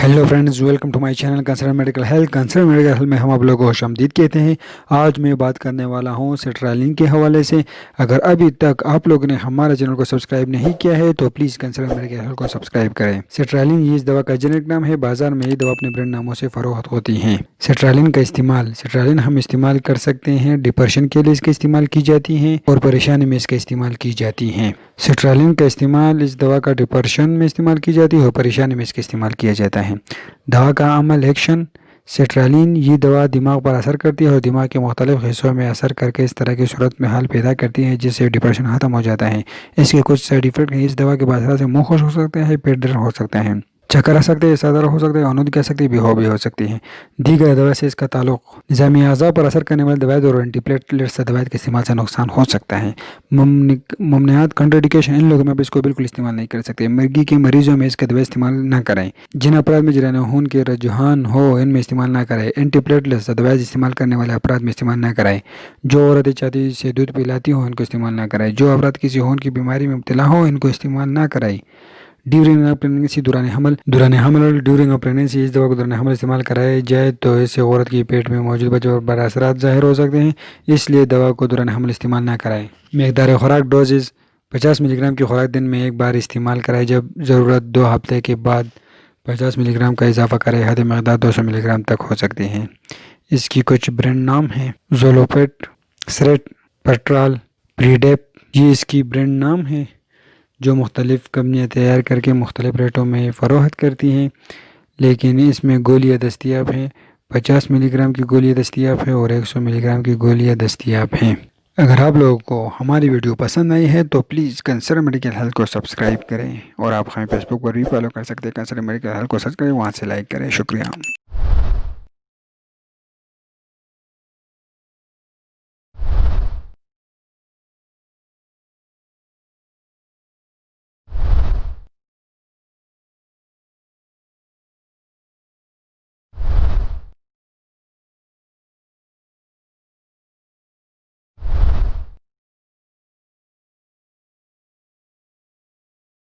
Hello friends, welcome to my channel concern medical health. Concern medical health में हम आप लोगों को खुशामदीद कहते हैं। आज मैं बात करने वाला हूं सेट्रालिन के हवाले से। अगर अभी तक आप लोगों ने हमारे चैनल को सब्सक्राइब नहीं किया है तो प्लीज़ कंसर्न मेडिकल हेल्थ को सब्सक्राइब करें। सेट्रालिन ये इस दवा का जेनेरिक नाम है। बाजार में ये दवा अपने ब्रांड नामों से फरोख्त होती है। सेट्रालिन का इस्तेमाल, सेट्रालिन हम इस्तेमाल कर सकते हैं। डिप्रेशन के लिए इसका इस्तेमाल की जाती है और परेशानी में इसका इस्तेमाल की जाती है। सेट्रालिन का इस्तेमाल, इस दवा का डिप्रेशन में इस्तेमाल की जाती है और परेशानी में इसका इस्तेमाल किया जाता है। दवा का अमल, एक्शन। सेट्रालिन ये दवा दिमाग पर असर करती है और दिमाग के मुख्तलिफ हिस्सों में असर करके इस तरह की सूरत में हाल पैदा करती है जिससे डिप्रेशन ख़त्म हो जाता है। इसके कुछ साइड इफेक्ट हैं। इस दवा के बाद से मुंह खुश हो सकता है, पेट दर्द हो सकता है, चक्कर आ सकते हैं, सर दर्द हो सकता है, अनूदगी आ सकती है, बेहोशी हो सकती है। दीगर दवा से इसका ताल्लुक निज़ामी अज़ा पर असर करने वाली दवाएं और एंटीप्लेटलेट्स दवाएं के इस्तेमाल से नुकसान हो सकता है। ममनुआत, कंट्राइंडिकेशन, इन लोगों में भी इसको बिल्कुल इस्तेमाल नहीं कर सकते। मिर्गी के मरीजों में इसका दवा इस्तेमाल ना करें। जिन अपराध में जरान खून के रुझान हो इनमें इस्तेमाल ना करें। एंटीप्लेटलेट्स दवाएं इस्तेमाल करने वाले अपराध में इस्तेमाल ना करें। जो औरतें छाती से दूध पिलाती हो इनको इस्तेमाल ना करें। जो अफराद किसी खून की बीमारी में मुब्तला हो इनको इस्तेमाल ना कराएं। ड्यूरिंग प्रेगनेंसी, दौरान हमल और ड्यूरिंग प्रेगनेंसी इस दवा को दौरान हमल इस्तेमाल कराया जाए तो इससे औरत के पेट में मौजूद बच्चों पर बड़े असरात ज़ाहिर हो सकते हैं, इसलिए दवा को दौरान हमल इस्तेमाल ना कराएं। मकदार खुराक, डोजेज 50 मिलीग्राम की खुराक दिन में एक बार इस्तेमाल कराएं। जब ज़रूरत 2 हफ्ते के बाद 50 मिलीग्राम का इजाफा करें। हद मकदार 200 मिलीग्राम तक हो सकती है। इसकी कुछ ब्रांड नाम हैं: जोलोपेट, सरेट, पेट्राल, प्रीडेप, ये इसकी ब्रांड नाम है जो मुख्तलिफ़ कंपनियाँ तैयार करके मुख्तलिफ़ रेटों में फ़रोख्त करती हैं। लेकिन इसमें गोलियाँ दस्तियाब हैं। 50 मिलीग्राम की गोलियाँ दस्तियाब है और 100 मिलीग्राम की गोलियाँ दस्तियाब हैं। अगर आप लोगों को हमारी वीडियो पसंद आई है तो प्लीज़ कंसर्न मेडिकल हेल्थ को सब्सक्राइब करें और आप हमें फेसबुक पर भी फॉलो कर सकते हैं। कंसर्न मेडिकल हेल्थ को सर्च करें, वहाँ से लाइक करें। शुक्रिया।